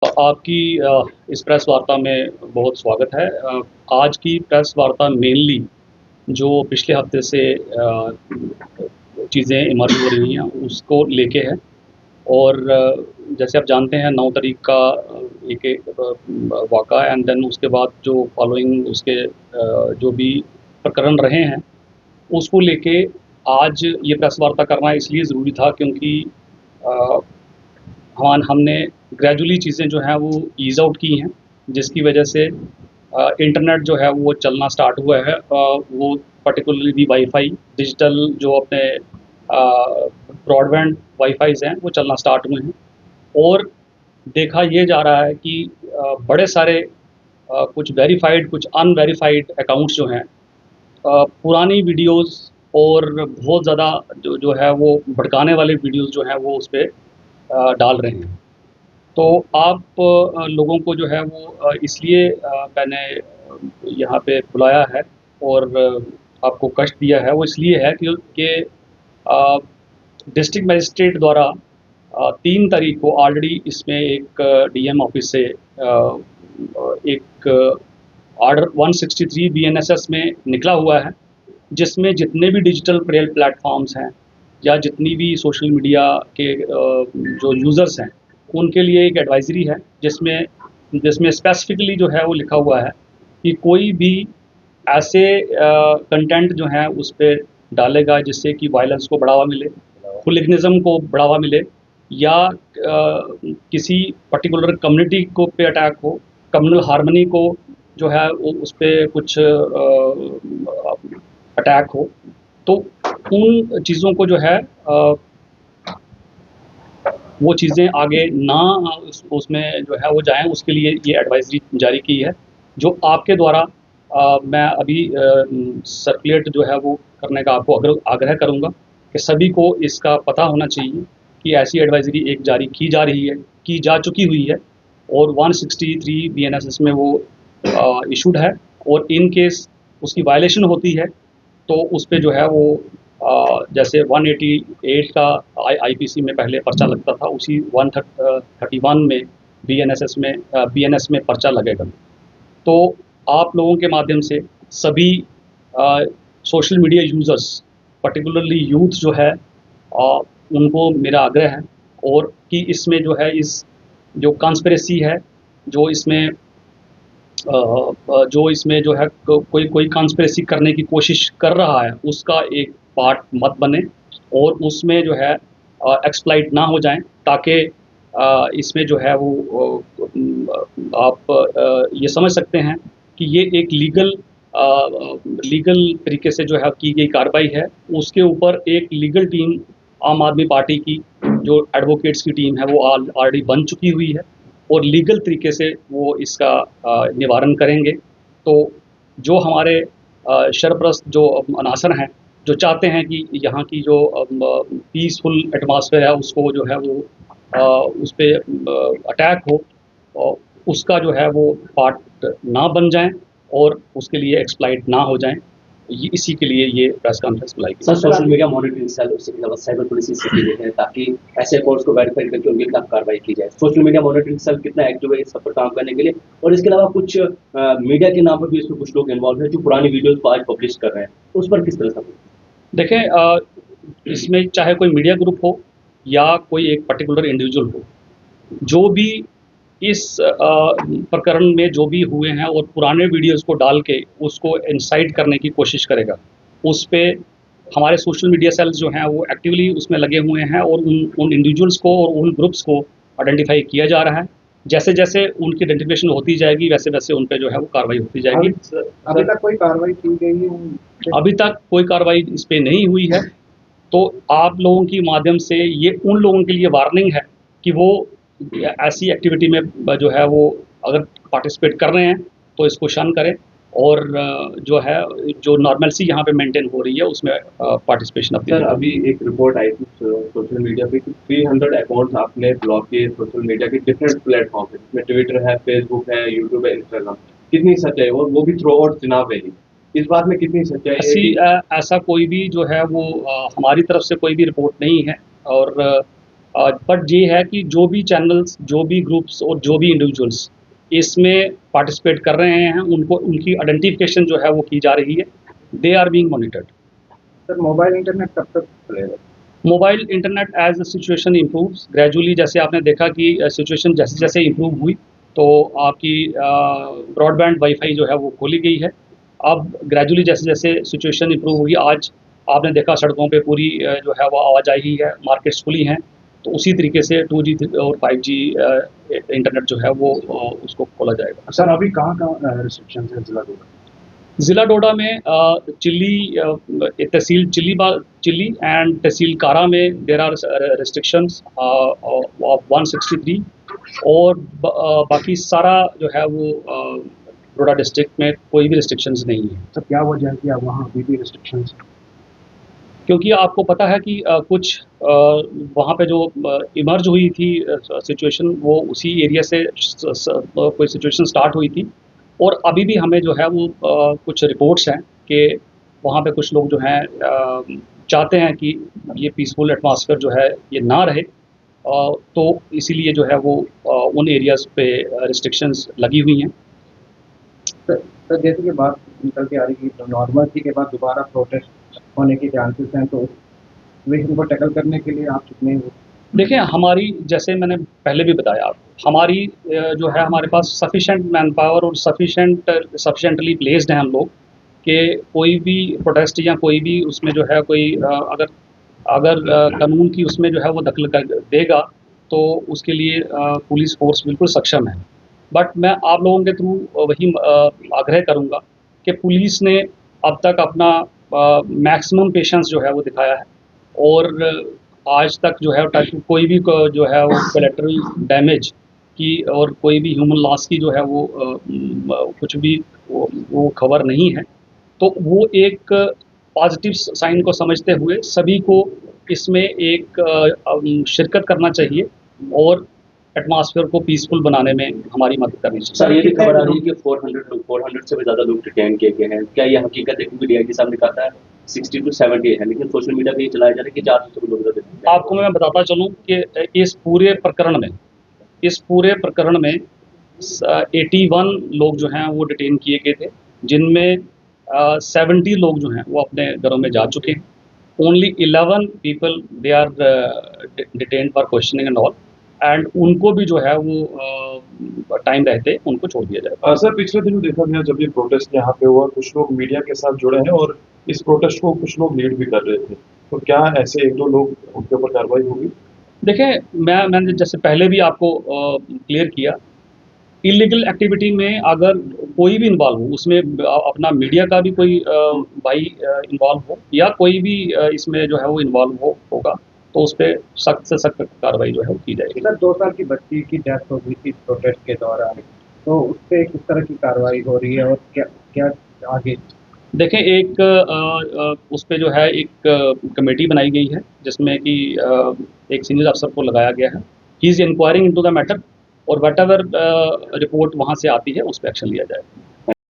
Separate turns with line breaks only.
आपकी इस प्रेस वार्ता में बहुत स्वागत है। आज की प्रेस वार्ता मेनली जो पिछले हफ्ते से चीज़ें इमर्ज हो रही हैं उसको लेके है। और जैसे आप जानते हैं 9 तारीख का एक वाक़ा एंड देन उसके बाद जो फॉलोइंग उसके जो भी प्रकरण रहे हैं उसको लेके आज ये प्रेस वार्ता करना इसलिए ज़रूरी था क्योंकि अ, हमने ग्रेजुअली चीज़ें जो हैं वो ईज़ आउट की हैं, जिसकी वजह से इंटरनेट जो है वो चलना स्टार्ट हुआ है। वो पर्टिकुलरली वाईफ़ाई डिजिटल जो अपने ब्रॉडबैंड वाईफ़ाईज़ हैं वो चलना स्टार्ट हुए हैं। और देखा ये जा रहा है कि बड़े सारे कुछ वेरिफ़ाइड कुछ अनवेरिफ़ाइड अकाउंट्स जो हैं पुरानी वीडियोज़ और बहुत ज़्यादा जो जो है वो भड़काने वाले वीडियोज़ जो हैं वो उस पे डाल रहे हैं। तो आप लोगों को जो है वो इसलिए मैंने यहाँ पे बुलाया है और आपको कष्ट दिया है, वो इसलिए है कि अ, डिस्ट्रिक्ट मजिस्ट्रेट द्वारा 3 तारीख को ऑलरेडी इसमें एक डीएम ऑफिस से एक ऑर्डर 163 बीएनएसएस में निकला हुआ है, जिसमें जितने भी डिजिटल प्लेटफॉर्म्स हैं या जितनी भी सोशल मीडिया के जो यूज़र्स हैं उनके लिए एक एडवाइजरी है, जिसमें जिसमें स्पेसिफिकली जो है वो लिखा हुआ है कि कोई भी ऐसे कंटेंट जो हैं उस पे डालेगा जिससे कि वायलेंस को बढ़ावा मिले, हुलिगनिज़्म को बढ़ावा मिले या किसी पर्टिकुलर कम्युनिटी को पे अटैक हो, कम्युनल हार्मनी को जो है उस पे कुछ अटैक हो, तो उन चीज़ों को जो है वो चीज़ें आगे ना उसमें जो है वो जाएँ, उसके लिए ये एडवाइज़री जारी की है, जो आपके द्वारा मैं अभी सर्कुलेट जो है वो करने का आपको आग्रह करूँगा कि सभी को इसका पता होना चाहिए कि ऐसी एडवाइज़री एक जारी की जा रही है, की जा चुकी हुई है और 163 बीएनएसएस में वो इशूड है। और इन केस उसकी वायलेशन होती है तो उस पे जो है वो जैसे 188 का आईपीसी में पहले पर्चा लगता था, उसी 131 में बीएनएस में पर्चा लगेगा। तो आप लोगों के माध्यम से सभी social media users particularly youth जो है उनको मेरा आग्रह है और कि इसमें जो है इस जो कॉन्स्पिरेसी है, जो इसमें जो इसमें जो है कोई कोई कॉन्स्पिरेसी करने की कोशिश कर रहा है उसका एक पार्ट मत बने और उसमें जो है एक्सप्लॉइट ना हो जाएं, ताकि इसमें जो है वो आप ये समझ सकते हैं कि ये एक लीगल तरीके से जो है की गई कार्रवाई है। उसके ऊपर एक लीगल टीम आम आदमी पार्टी की जो एडवोकेट्स की टीम है वो ऑलरेडी बन चुकी हुई है और लीगल तरीके से वो इसका निवारण करेंगे। तो जो हमारे सरपरस्त जो अनासर हैं, जो चाहते हैं कि यहाँ की जो पीसफुल एटमॉस्फेयर है उसको जो है वो उस पे अटैक हो और उसका जो है वो पार्ट ना बन जाएँ और उसके लिए एक्सप्लॉइट ना हो जाएँ। ये इसी के लिए ये प्रेस कॉन्फ्रेंस बुलाई गई।
Sir, social media monitoring cell उसके अलावा साइबर पुलिस इससे देते हैं ताकि ऐसे अकाउंट्स को वेरीफाई करके उनके खिलाफ कार्रवाई की जाए। सोशल मीडिया मॉनिटरिंग सेल कितना एक्टिव है इस सब पर काम करने के लिए, और इसके अलावा कुछ मीडिया के नाम पर भी इसमें कुछ लोग इन्वॉल्व हैं जो पुरानी वीडियोज को आज पब्लिश कर रहे हैं, उस पर किस तरह से?
देखें, इसमें चाहे कोई मीडिया ग्रुप हो या कोई एक पर्टिकुलर इंडिविजुअल हो, जो भी इस प्रकरण में जो भी हुए हैं और पुराने वीडियोज़ को डाल के उसको इंसाइट करने की कोशिश करेगा, उस पे हमारे सोशल मीडिया सेल्स जो हैं वो एक्टिवली उसमें लगे हुए हैं और उन इंडिविजुअल्स को और उन ग्रुप्स को आइडेंटिफाई किया जा रहा है। जैसे-जैसे उनकी आइडेंटिफिकेशन होती जाएगी वैसे-वैसे उन पे जो है वो कार्रवाई होती जाएगी।
अभी तक कोई कार्रवाई की गई है?
अभी तक कोई कार्रवाई इस पे नहीं हुई है, तो आप लोगों की माध्यम से ये उन लोगों के लिए वार्निंग है कि वो ऐसी एक्टिविटी में जो है वो अगर पार्टिसिपेट कर रहे हैं तो इसको शन करें और जो है जो नॉर्मलसी यहाँ पे मेंटेन हो रही है उसमें पार्टिसिपेशन अपनी।
सर, अभी एक रिपोर्ट आई थी सोशल मीडिया पे कि 300 अकाउंट्स आपने ब्लॉक किए सोशल मीडिया के डिफरेंट प्लेटफॉर्म पे, जिसमें ट्विटर है, फेसबुक है, यूट्यूब है, इंस्टाग्राम। कितनी सच्चाई है और वो भी थ्रू आउट चुनाव रही, इस बात में कितनी सच्चाई है?
ऐसा कोई भी जो है वो हमारी तरफ से कोई भी रिपोर्ट नहीं है और बट ये है कि जो भी चैनल्स, जो भी ग्रुप्स और जो भी इंडिविजुअल्स इसमें पार्टिसिपेट कर रहे हैं, उनको उनकी आइडेंटिफिकेशन जो है वो की जा रही है। They are being monitored.
Sir mobile internet कब तक चलेगा?
Mobile internet as the situation improves gradually, जैसे आपने देखा कि सिचुएशन जैसे जैसे इम्प्रूव हुई तो आपकी ब्रॉडबैंड वाईफाई जो है वो खोली गई है। अब ग्रेजुअली जैसे जैसे सिचुएशन इम्प्रूव हुई, आज आपने देखा सड़कों पे पूरी जो है वो आवाजाही है, मार्केट्स खुली हैं, तो उसी तरीके से 2G और 5G इंटरनेट जो है वो उसको खोला जाएगा।
सर अभी कहाँ रिस्ट्रिक्शन है जिला डोडा?
ज़िला डोडा में तहसील चिल्ली एंड तहसील कारा में देर आर रिस्ट्रिक्शंस ऑफ 163, और बाकी सारा जो है वो डोडा डिस्ट्रिक्ट में कोई भी रिस्ट्रिक्शंस नहीं है।
सर क्या वजह है कि वहाँ अभी भी रिस्ट्रिक्शंस?
क्योंकि आपको पता है कि कुछ वहाँ पे जो इमर्ज हुई थी सिचुएशन, वो उसी एरिया से कोई सिचुएशन स्टार्ट हुई थी, और अभी भी हमें जो है वो कुछ रिपोर्ट्स हैं कि वहाँ पे कुछ लोग जो हैं चाहते हैं कि ये पीसफुल एटमॉस्फेयर जो है ये ना रहे, तो इसीलिए जो है वो उन एरियाज़ पे रिस्ट्रिक्शंस लगी हुई हैं।
सर जैसे कि बात निकल के आ रही है नॉर्मल के बाद दोबारा प्रोटेस्ट होने के चांसेस हैं, तो सिचुएशन को टैकल करने के लिए आप कितने?
देखें, हमारी, जैसे मैंने पहले भी बताया आपको, हमारी जो है हमारे पास सफिशेंट मैन पावर और सफिशेंटली प्लेस्ड हैं हम लोग, कि कोई भी प्रोटेस्ट या कोई भी उसमें जो है कोई अगर कानून की उसमें जो है वो दखल कर देगा तो उसके लिए पुलिस फोर्स बिल्कुल सक्षम है। बट मैं आप लोगों के थ्रू वही आग्रह करूँगा कि पुलिस ने अब तक अपना मैक्सिमम पेशेंस जो है वो दिखाया है, और आज तक जो है कोई भी जो है वो कोलैटरल डैमेज की और कोई भी ह्यूमन लॉस की जो है वो कुछ भी वो खबर नहीं है। तो वो एक पॉजिटिव साइन को समझते हुए सभी को इसमें एक शिरकत करना चाहिए और एटमॉस्फेयर को पीसफुल बनाने में हमारी मदद करनी चाहिए।
सर ये भी खबर आ रही है कि 400 से भी ज़्यादा लोग डिटेन किए गए हैं, क्या ये हकीकत है? क्योंकि DIG साहब ने कहा था 60 to 70 है, लेकिन सोशल मीडिया पे ये चलाया जा रहा है कि 400 से भी लोग ज़्यादा डिटेन।
आपको मैं बताता चलूँ कि इस पूरे प्रकरण में 81 लोग जो हैं वो डिटेन किए गए थे, जिनमें 70 लोग जो हैं वो अपने घरों में जा चुके हैं। Only 11 people they are detained for questioning and all, and उनको भी जो है वो टाइम रहते उनको छोड़ दिया जाए।
सर पिछले दिनों देखा गया जब ये प्रोटेस्ट यहाँ पे हुआ, कुछ लोग मीडिया के साथ जुड़े हैं और इस प्रोटेस्ट को कुछ लोग लीड भी कर रहे थे, तो क्या ऐसे 1-2 लोग उनके ऊपर कार्रवाई होगी?
देखें, मैंने जैसे पहले भी आपको क्लियर किया, इलीगल एक्टिविटी में अगर कोई भी इन्वॉल्व हो, उसमें अपना मीडिया का भी कोई भाई इन्वॉल्व हो या कोई भी इसमें जो है वो इन्वॉल्व होगा, तो उस पर सख्त से सख्त कार्रवाई जो है वो की जाएगी।
सर 2 साल की बच्ची की डेथ हो गई थी प्रोटेस्ट के दौरान, तो उस पर किस तरह की कार्रवाई हो रही है और क्या आगे?
देखें, एक उस पर जो है एक कमेटी बनाई गई है जिसमें कि एक सीनियर अफसर को लगाया गया है। He is enquiring into the matter, और वट एवर रिपोर्ट वहाँ से आती है उस पर एक्शन लिया जाएगा।